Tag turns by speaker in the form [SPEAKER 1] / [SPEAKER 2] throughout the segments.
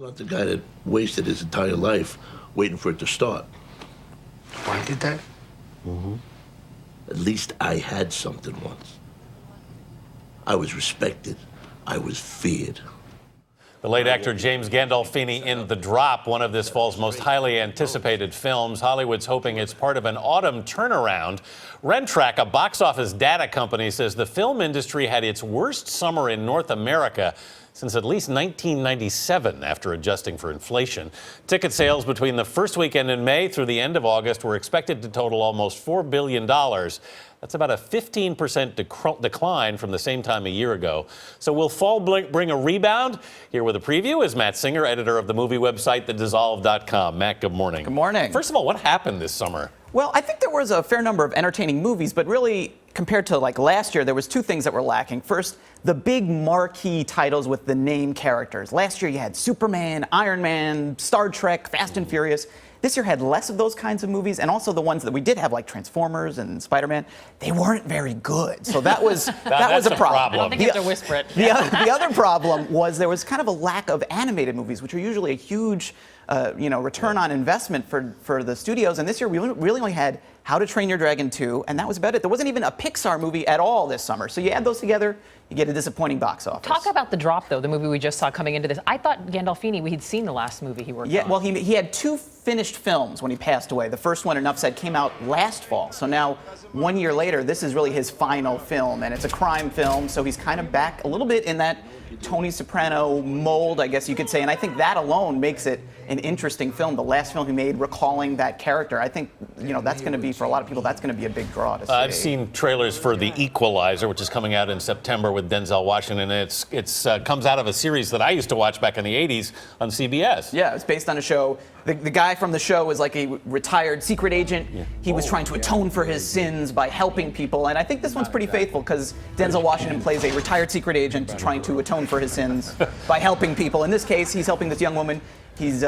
[SPEAKER 1] I'm not the guy that wasted his entire life waiting for it to start.
[SPEAKER 2] Why did that?
[SPEAKER 1] At least I had something once. I was respected. I was feared.
[SPEAKER 3] The late actor James Gandolfini in The Drop, one of this fall's most highly anticipated films. Hollywood's hoping it's part of an autumn turnaround. Rentrack, a box office data company, says the film industry had its worst summer in North America since at least 1997, after adjusting for inflation. Ticket sales between the first weekend in May through the end of August were expected to total almost $4 billion. That's about a 15% decline from the same time a year ago. So will fall bring a rebound? Here with a preview is Matt Singer, editor of the movie website, TheDissolve.com. Matt, good morning.
[SPEAKER 4] Good morning.
[SPEAKER 3] First of all, what happened this summer?
[SPEAKER 4] Well, I think there was a fair number of entertaining movies, but really, compared to like last year, there was two things that were lacking. First, the big marquee titles with the name characters. Last year you had Superman, Iron Man, Star Trek, Fast and Furious. This year had less of those kinds of movies, and also the ones that we did have, like Transformers and Spider-Man, they weren't very good. So that was that was a problem.
[SPEAKER 5] I don't think you have to whisper it.
[SPEAKER 4] The other problem was there was kind of a lack of animated movies, which are usually a huge return on investment for the studios. And this year we really only had How to Train Your Dragon 2, and that was about it. There wasn't even a Pixar movie at all this summer. So you add those together, you get a disappointing box office.
[SPEAKER 5] Talk about The Drop, though, the movie we just saw coming into this. I thought Gandolfini, we had seen the last movie he worked on.
[SPEAKER 4] Yeah, well, he had two finished films when he passed away. The first one, enough said, came out last fall. So now, 1 year later, this is really his final film, and it's a crime film, so he's kind of back a little bit in that Tony Soprano mold, I guess you could say, and I think that alone makes it an interesting film. The last film he made, recalling that character, I think that's going to be, for a lot of people, that's going to be a big draw to see.
[SPEAKER 3] I've seen trailers for The Equalizer, which is coming out in September with Denzel Washington. It's comes out of a series that I used to watch back in the 80s on CBS.
[SPEAKER 4] Yeah, it's based on a show. The guy from the show was like a retired secret agent. Yeah. He was trying to atone for his sins by helping people, and I think this one's pretty faithful because Denzel Washington plays a retired secret agent trying to atone for his sins by helping people. In this case, he's helping this young woman. He's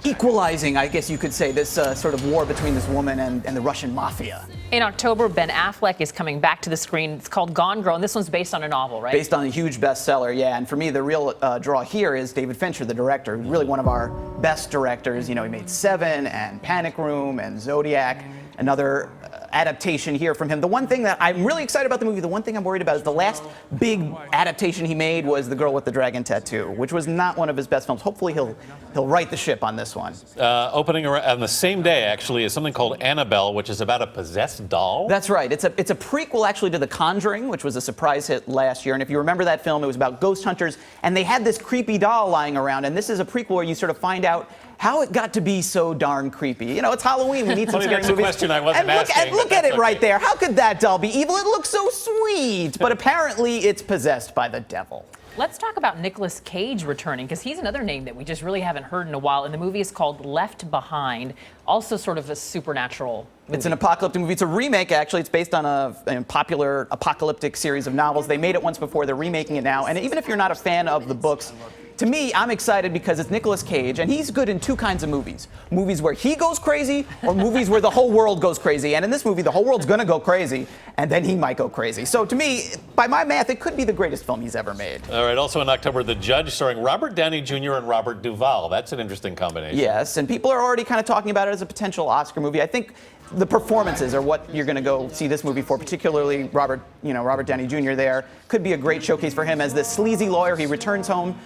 [SPEAKER 4] equalizing, I guess you could say, this sort of war between this woman and the Russian mafia.
[SPEAKER 5] In October, Ben Affleck is coming back to the screen. It's called Gone Girl, and this one's based on a novel, right?
[SPEAKER 4] Based on a huge bestseller, yeah. And for me, the real draw here is David Fincher, the director, really one of our best directors. He made Seven and Panic Room and Zodiac. Another adaptation here from him. The one thing that I'm really excited about the movie, the one thing I'm worried about is the last big adaptation he made was The Girl with the Dragon Tattoo, which was not one of his best films. Hopefully he'll right the ship on this one.
[SPEAKER 3] Opening on the same day, actually, is something called Annabelle, which is about a possessed doll.
[SPEAKER 4] That's right. It's a prequel, actually, to The Conjuring, which was a surprise hit last year. And if you remember that film, it was about ghost hunters, and they had this creepy doll lying around. And this is a prequel where you sort of find out how it got to be so darn creepy. It's Halloween. We need some scary movies.
[SPEAKER 3] That's a question I wasn't asking.
[SPEAKER 4] Look at it right there. How could that doll be evil? It looks so sweet. But apparently it's possessed by the devil.
[SPEAKER 5] Let's talk about Nicolas Cage returning, because he's another name that we just really haven't heard in a while. And the movie is called Left Behind, also sort of a supernatural movie.
[SPEAKER 4] It's an apocalyptic movie. It's a remake, actually. It's based on a popular apocalyptic series of novels. They made it once before. They're remaking it now. And even if you're not a fan of the books, to me, I'm excited because it's Nicolas Cage, and he's good in two kinds of movies. Movies where he goes crazy, or movies where the whole world goes crazy. And in this movie, the whole world's going to go crazy, and then he might go crazy. So to me, by my math, it could be the greatest film he's ever made.
[SPEAKER 3] All right, also in October, The Judge, starring Robert Downey Jr. and Robert Duvall. That's an interesting combination.
[SPEAKER 4] Yes, and people are already kind of talking about it as a potential Oscar movie. I think the performances are what you're going to go see this movie for, particularly Robert Downey Jr. there. Could be a great showcase for him as this sleazy lawyer. He returns home.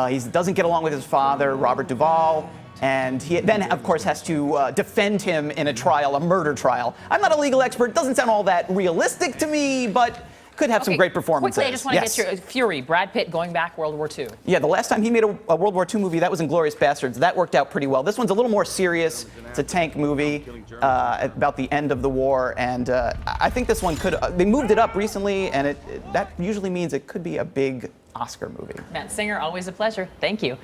[SPEAKER 4] He doesn't get along with his father, Robert Duvall, and he then, of course, has to defend him in a trial, a murder trial. I'm not a legal expert. It doesn't sound all that realistic to me, but could have some great performances.
[SPEAKER 5] Quickly, I just want to get your Fury, Brad Pitt going back World War II.
[SPEAKER 4] Yeah, the last time he made a World War II movie, that was Inglourious Basterds. That worked out pretty well. This one's a little more serious. It's a tank movie about the end of the war, and I think this one could. They moved it up recently, and that usually means it could be a big Oscar movie.
[SPEAKER 5] Matt Singer, always a pleasure. Thank you.